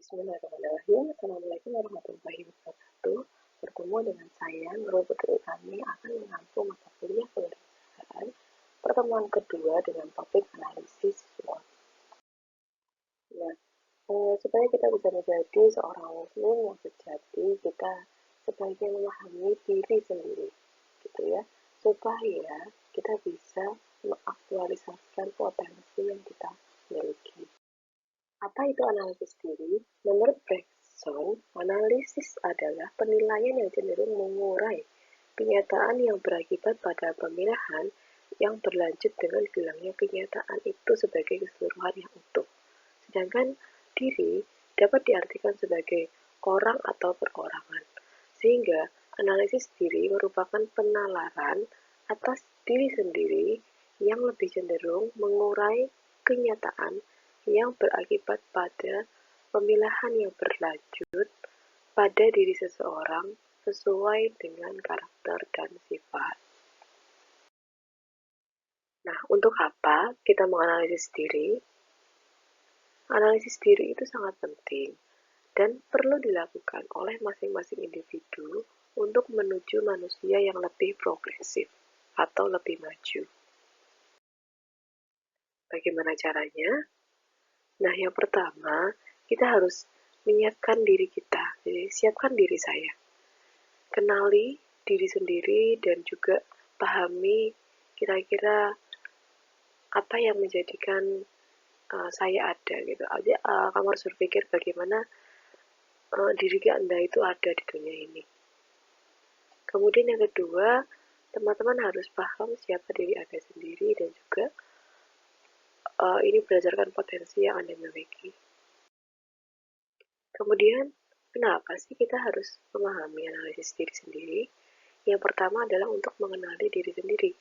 Bismillahirrahmanirrahim. Assalamualaikum warahmatullahi wabarakatuh. Bertemu dengan saya, Nurul Putri Utami, akan mengampu mata kuliah kewirausahaan pertemuan kedua dengan topik analisis SWOT. Nah, supaya kita bisa menjadi seorang muslim yang sejati, kita sebaiknya memahami diri sendiri, gitu ya, supaya kita bisa mengaktualisasikan potensi yang kita miliki. Apa itu analisis diri? Menurut Bergson, analisis adalah penilaian yang cenderung mengurai kenyataan yang berakibat pada pemilahan yang berlanjut dengan hilangnya kenyataan itu sebagai keseluruhan yang utuh. Sedangkan diri dapat diartikan sebagai orang atau perorangan. Sehingga analisis diri merupakan penalaran atas diri sendiri yang lebih cenderung mengurai kenyataan yang berakibat pada pemilahan yang berlanjut pada diri seseorang sesuai dengan karakter dan sifat. Nah, untuk apa kita menganalisis diri? Analisis diri itu sangat penting dan perlu dilakukan oleh masing-masing individu untuk menuju manusia yang lebih progresif atau lebih maju. Bagaimana caranya? Nah, yang pertama, kita harus menyiapkan diri kita. Jadi, siapkan diri saya. Kenali diri sendiri dan juga pahami kira-kira apa yang menjadikan saya ada gitu. Kamu harus berpikir bagaimana diri Anda itu ada di dunia ini. Kemudian yang kedua, teman-teman harus paham siapa diri Anda sendiri dan juga ini berdasarkan potensi yang Anda miliki. Kemudian, kenapa sih kita harus memahami analisis diri sendiri? Yang pertama adalah untuk mengenali diri sendiri,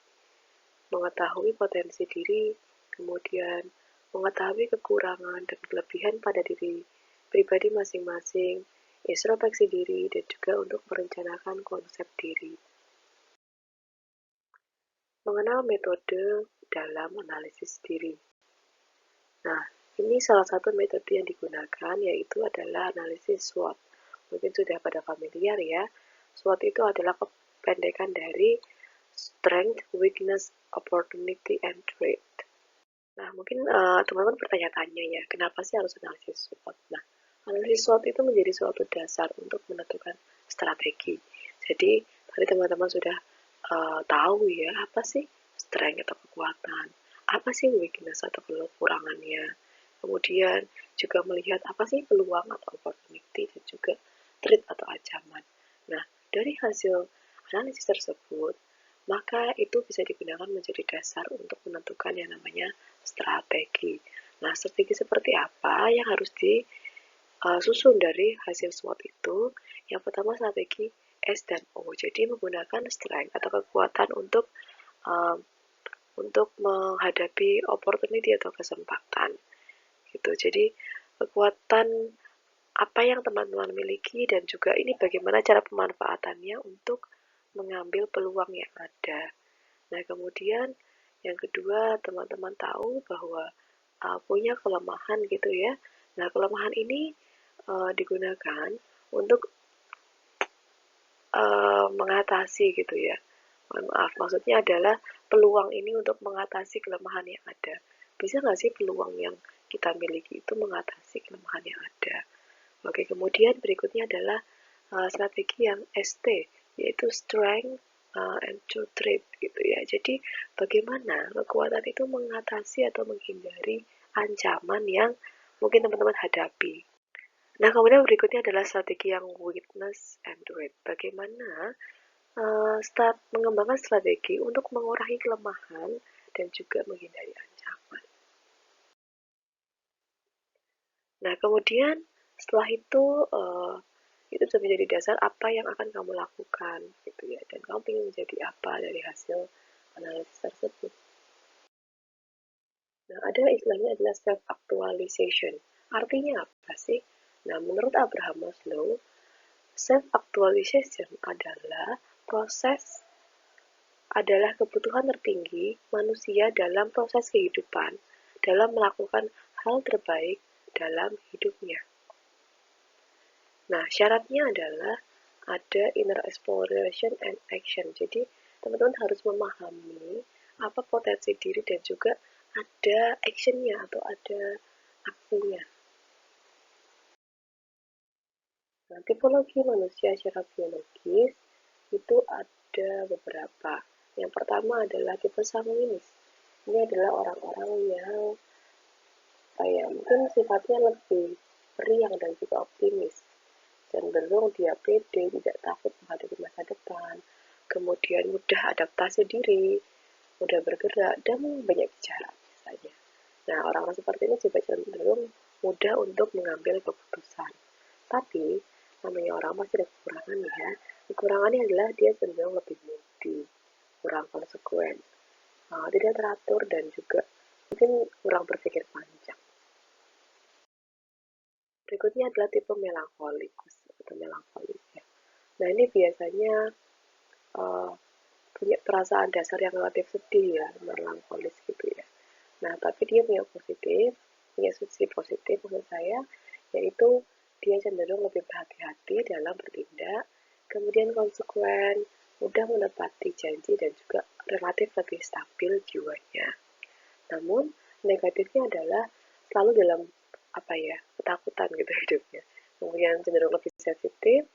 mengetahui potensi diri, kemudian mengetahui kekurangan dan kelebihan pada diri pribadi masing-masing, introspeksi diri, dan juga untuk merencanakan konsep diri. Mengenal metode dalam analisis diri. Nah, ini salah satu metode yang digunakan, yaitu adalah analisis SWOT. Mungkin sudah pada familiar ya. SWOT itu adalah kependekan dari Strength, Weakness, Opportunity, and Threat. Nah, mungkin teman-teman bertanya-tanya ya, kenapa sih harus analisis SWOT? Nah, analisis SWOT itu menjadi suatu dasar untuk menentukan strategi. Jadi, tadi teman-teman sudah tahu ya, apa sih strength atau kekuatan, apa sih weakness atau kekurangannya, kemudian juga melihat apa sih peluang atau opportunity, dan juga threat atau ancaman. Nah, dari hasil analisis tersebut, maka itu bisa digunakan menjadi dasar untuk menentukan yang namanya strategi. Nah, strategi seperti apa yang harus disusun dari hasil SWOT itu? Yang pertama, strategi S dan O. Jadi menggunakan strength atau kekuatan untuk menghadapi opportunity atau kesempatan. Gitu. Jadi kekuatan apa yang teman-teman miliki dan juga ini bagaimana cara pemanfaatannya untuk mengambil peluang yang ada. Nah, kemudian yang kedua, teman-teman tahu bahwa punya kelemahan gitu ya. Nah, kelemahan ini digunakan untuk mengatasi gitu ya. Mohon maaf, maksudnya adalah peluang ini untuk mengatasi kelemahan yang ada. Bisa nggak sih peluang yang kita miliki itu mengatasi kelemahan yang ada? Oke, kemudian berikutnya adalah strategi yang ST, yaitu Strength and Threat gitu ya. Jadi bagaimana kekuatan itu mengatasi atau menghindari ancaman yang mungkin teman-teman hadapi. Nah, kemudian berikutnya adalah strategi yang Weakness and Threat. Bagaimana mengembangkan strategi untuk mengurangi kelemahan dan juga menghindari ancaman. Nah, kemudian setelah itu bisa menjadi dasar apa yang akan kamu lakukan, gitu ya. Dan kamu ingin menjadi apa dari hasil analisis tersebut. Nah, ada istilahnya adalah self-actualization. Artinya apa sih? Nah, menurut Abraham Maslow, self-actualization adalah kebutuhan tertinggi manusia dalam proses kehidupan dalam melakukan hal terbaik dalam hidupnya. Nah, syaratnya adalah ada inner exploration and action. Jadi, teman-teman harus memahami apa potensi diri dan juga ada actionnya atau ada aksinya. Nah, tipologi manusia secara biologis itu ada beberapa. Yang pertama adalah tipe sanguinis. Ini adalah orang-orang yang mungkin sifatnya lebih riang dan juga optimis. Cenderung dia pede, tidak takut menghadapi masa depan, kemudian mudah adaptasi diri, mudah bergerak, dan banyak bicara misalnya. Nah, orang-orang seperti ini juga cenderung mudah untuk mengambil keputusan. Tapi, namanya orang pasti ada kekurangan ya. Kekurangannya adalah dia cenderung lebih moody, kurang konsekuen, tidak teratur, dan juga mungkin kurang berpikir panjang. Berikutnya adalah tipe melankolikus atau melankolis ya. Nah, ini biasanya uh, punya perasaan dasar yang relatif sedih ya, melankolis gitu ya. Nah, tapi dia punya sisi positif menurut saya, yaitu dia cenderung lebih berhati-hati dalam bertindak, kemudian konsekuen, mudah menepati janji dan juga relatif lebih stabil jiwanya. Namun negatifnya adalah selalu dalam ketakutan gitu hidupnya. Kemudian cenderung lebih sensitif,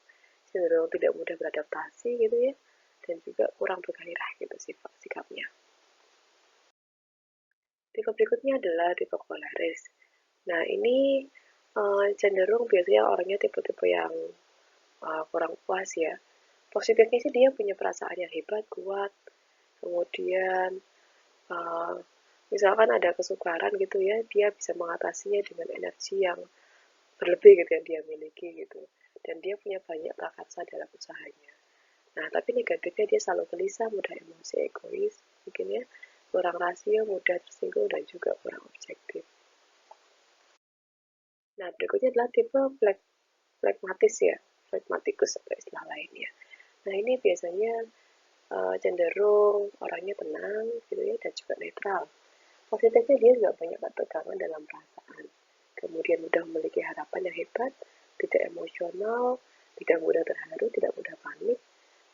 cenderung tidak mudah beradaptasi gitu ya, dan juga kurang bergairah gitu sikapnya. Tipe berikutnya adalah tipe koleris. Nah, ini cenderung biasanya orangnya tipe-tipe yang kurang puas ya. Positifnya sih dia punya perasaan yang hebat, kuat, kemudian uh, misalkan ada kesukaran gitu ya, dia bisa mengatasinya dengan energi yang berlebih gitu yang dia miliki gitu. Dan dia punya banyak prakarsa dalam usahanya. Nah, tapi negatifnya dia selalu gelisah, mudah emosi, egois, mungkin ya, kurang rasio, mudah tersinggung, dan juga kurang objektif. Nah, berikutnya adalah tipe flekmatis ya, flekmatikus atau istilah lainnya. Nah, ini biasanya cenderung orangnya tenang gitu ya, dan juga netral. Positifnya dia juga banyak ketegangan dalam perasaan. Kemudian mudah memiliki harapan yang hebat, tidak emosional, tidak mudah terharu, tidak mudah panik,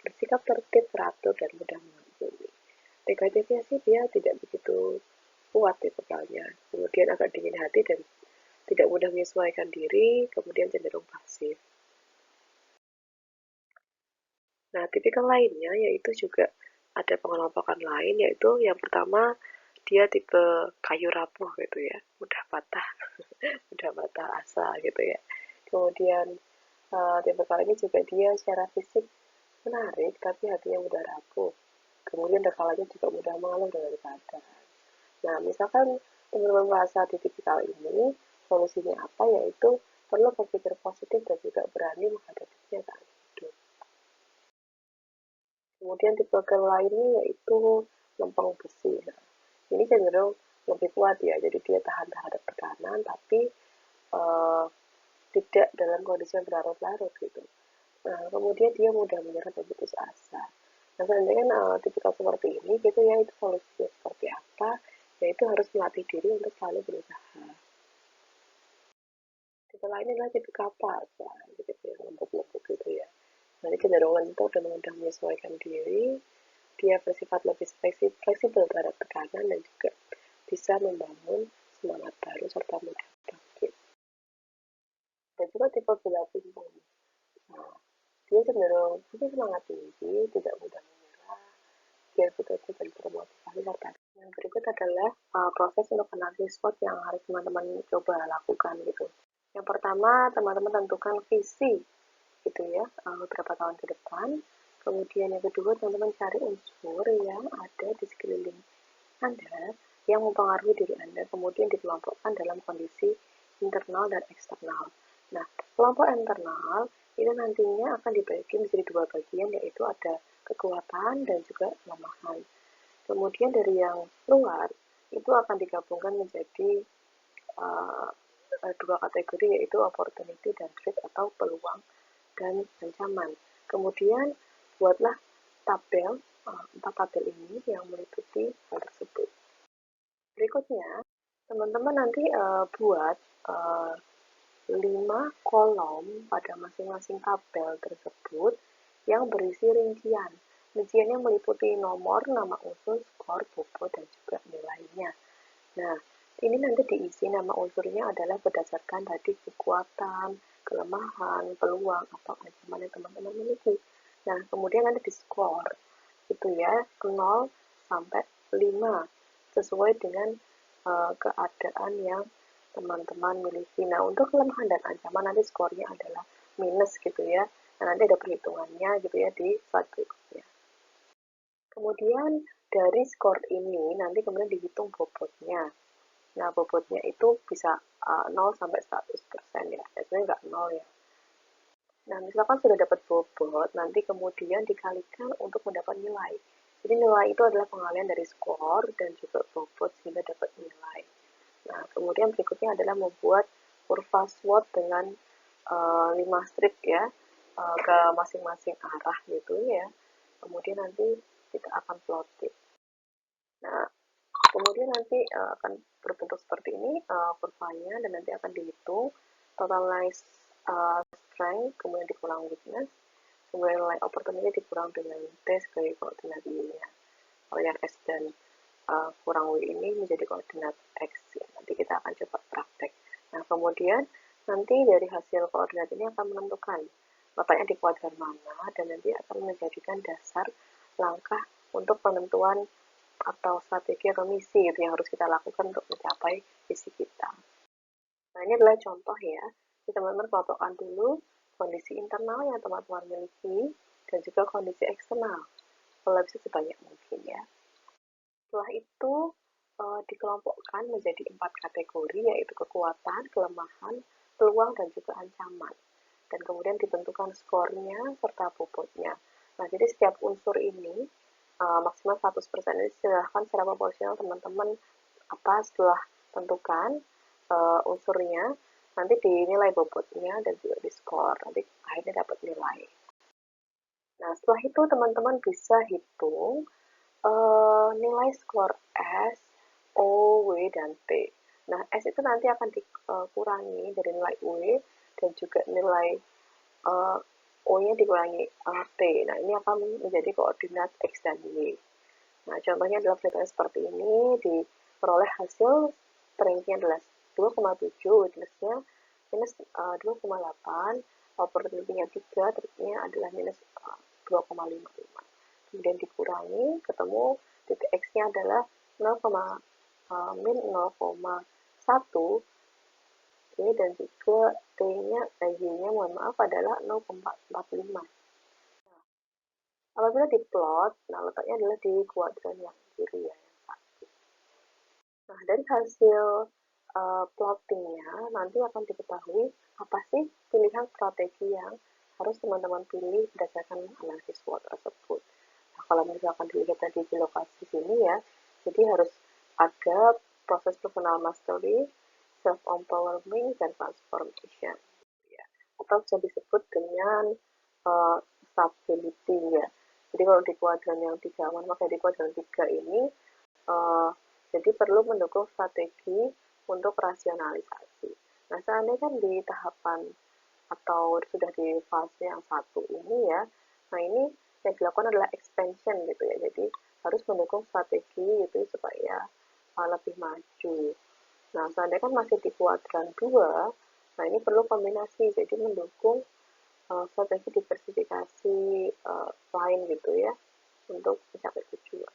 bersikap tertib, teratur, dan mudah mengampuni. Negatifnya sih dia tidak begitu kuat ya kepalanya, kemudian agak dingin hati dan tidak mudah menyesuaikan diri, kemudian cenderung pasif. Nah, tipikal lainnya yaitu juga ada pengelompokan lain, yaitu yang pertama dia tipe kayu rapuh gitu ya, mudah patah, mudah patah asa gitu ya. Kemudian tipe kali ini juga dia secara fisik menarik, tapi hatinya mudah rapuh. Kemudian dekalanya juga mudah mengeluh dengan keadaan. Nah, misalkan teman-teman merasa di tipikal ini, solusinya apa? Yaitu perlu berpikir positif dan juga berani menghadapi kenyataan hidup. Kemudian tipe lainnya yaitu lempeng besi. Nah, ini cenderung lebih kuat ya, jadi dia tahan terhadap tekanan, tapi uh, tidak dalam kondisi yang berlarut-larut gitu. Nah, kemudian dia mudah menyerah dan putus asa. Nah, seandainya kan tipikal seperti ini gitu ya, itu solusinya seperti apa? Yaitu harus melatih diri untuk selalu berusaha. Tipe lainnya adalah tipe kapal, tipe yang lembut-lembut gitu ya. Jadi cenderung lentur dan mudah menyesuaikan diri, dia bersifat lebih fleksibel terhadap tekanan dan juga bisa membangun semangat baru serta mudah bangkit. Dan juga tipe gila pimpung. Nah, dia cenderung punya semangat tinggi, tidak mudah menyerah, dia bekerja dan bermotivasi serta. Yang berikut adalah proses untuk analisis SWOT yang harus teman-teman coba lakukan gitu. Yang pertama, teman-teman tentukan visi gitu ya, beberapa tahun ke depan. Kemudian yang kedua, teman-teman cari unsur yang ada di sekeliling Anda yang mempengaruhi diri Anda, kemudian dikelompokkan dalam kondisi internal dan eksternal. Nah, kelompok internal itu nantinya akan dibagi menjadi dua bagian, yaitu ada kekuatan dan juga kelemahan. Kemudian dari yang luar itu akan digabungkan menjadi uh, dua kategori, yaitu opportunity dan threat atau peluang dan ancaman. Kemudian buatlah tabel, 4 tabel ini yang meliputi hal tersebut. Berikutnya, teman-teman nanti buat uh, 5 kolom pada masing-masing tabel tersebut yang berisi rincian. Rinciannya meliputi nomor, nama unsur, skor, bobot, dan juga nilainya. Nah, ini nanti diisi nama unsurnya adalah berdasarkan tadi kekuatan, kelemahan, peluang, atau ancaman yang teman-teman miliki. Nah, kemudian nanti di skor, itu ya, 0 sampai 5, sesuai dengan keadaan yang teman-teman miliki. Nah, untuk kelemahan dan ancaman nanti skornya adalah minus gitu ya. Nah, nanti ada perhitungannya gitu ya di slide berikutnya. Kemudian dari skor ini nanti kemudian dihitung bobotnya. Nah, bobotnya itu bisa 0 sampai 100% ya. Biasanya nggak 0 ya. Nah, misalkan sudah dapat bobot, nanti kemudian dikalikan untuk mendapat nilai. Jadi nilai itu adalah pengalian dari skor dan juga bobot sehingga dapat nilai. Nah, kemudian berikutnya adalah membuat kurva SWOT dengan 5 strip ya, ke masing-masing arah gitu ya. Kemudian nanti kita akan plotting. Nah, kemudian nanti akan berbentuk seperti ini kurvanya, dan nanti akan dihitung totalize strength, kemudian dikurang weakness, kemudian nilai opportunity dikurang dengan T sebagai koordinat Y-nya. Kalau yang S dan kurang W ini menjadi koordinat X ya. Nanti kita akan coba praktek. Nah, kemudian nanti dari hasil koordinat ini akan menentukan letaknya di kuadran mana, dan nanti akan menjadikan dasar langkah untuk penentuan atau strategi atau misi itu yang harus kita lakukan untuk mencapai visi kita. Nah, ini adalah contoh ya. Teman-teman kelompokkan dulu kondisi internal yang teman-teman miliki dan juga kondisi eksternal. Kalau bisa sebanyak mungkin ya. Setelah itu dikelompokkan menjadi 4 kategori, yaitu kekuatan, kelemahan, peluang, dan juga ancaman. Dan kemudian ditentukan skornya serta bobotnya. Nah, jadi setiap unsur ini maksimal 100% ini silahkan secara proporsional teman-teman setelah tentukan unsurnya, nanti dinilai bobotnya dan juga di skor, nanti akhirnya dapat nilai. Nah, setelah itu teman-teman bisa hitung nilai skor S, O, W, dan T. Nah, S itu nanti akan dikurangi dari nilai W dan juga nilai O-nya dikurangi T. Nah, ini akan menjadi koordinat X dan Y. Nah, contohnya adalah ceritanya seperti ini, diperoleh hasil strength-nya adalah 2,7, weakness-nya minus 2,8, opportunity-nya 3, triknya adalah minus 2,55. Kemudian dikurangi, ketemu titik X-nya adalah 0,1, ini dan juga T-nya, Y-nya mohon maaf adalah 0,45. Apabila diplot, nah letaknya adalah di kuadran yang kiri ya, yang satu. Nah, dari hasil plottingnya nanti akan diketahui apa sih pilihan strategi yang harus teman-teman pilih berdasarkan analisis SWOT tersebut. Nah, kalau misalkan dilihat tadi di lokasi sini ya, jadi harus ada proses personal mastery, self-empowerment, dan transformation. Ya. Atau bisa disebut dengan stability ya. Jadi kalau di kuadran yang 3, maka di kuadran 3 ini jadi perlu mendukung strategi untuk rasionalisasi. Nah, seandainya kan di tahapan atau sudah di fase yang satu ini ya, nah ini yang dilakukan adalah expansion gitu ya. Jadi harus mendukung strategi itu supaya lebih maju. Nah, seandainya kan masih di kuadran 2, nah ini perlu kombinasi, jadi mendukung strategi diversifikasi lain gitu ya, untuk mencapai tujuan.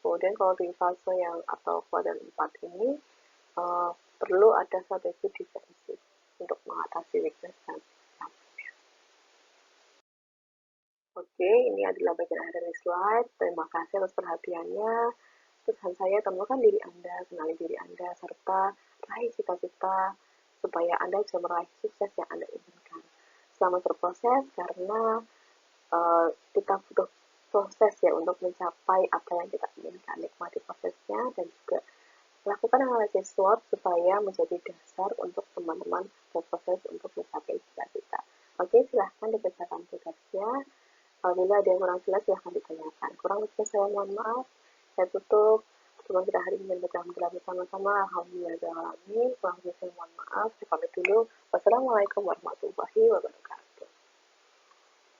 Kemudian kalau di fase yang atau kuadran 4 ini perlu ada strategi defensif untuk mengatasi weakness dan ancamannya. Oke, ini adalah bagian akhir dari slide. Terima kasih atas perhatiannya. Pesan saya, temukan diri Anda, kenali diri Anda, serta raih cita-cita supaya Anda bisa meraih sukses yang Anda inginkan. Selamat berproses, karena kita butuh proses ya untuk mencapai apa yang kita inginkan. Nikmati prosesnya dan juga lakukan analisis SWOT supaya menjadi dasar untuk teman-teman berproses untuk mencapai cita-cita. Oke, silahkan dikerjakan tugasnya. Apabila ada yang kurang jelas, silahkan ditanyakan. Kurang lebih saya mohon maaf. Saya tutup. Cuma kita hari ini berjalan bersama-sama. Alhamdulillah, kurang lebih saya mohon maaf. Saya pamit dulu. Wassalamualaikum warahmatullahi wabarakatuh.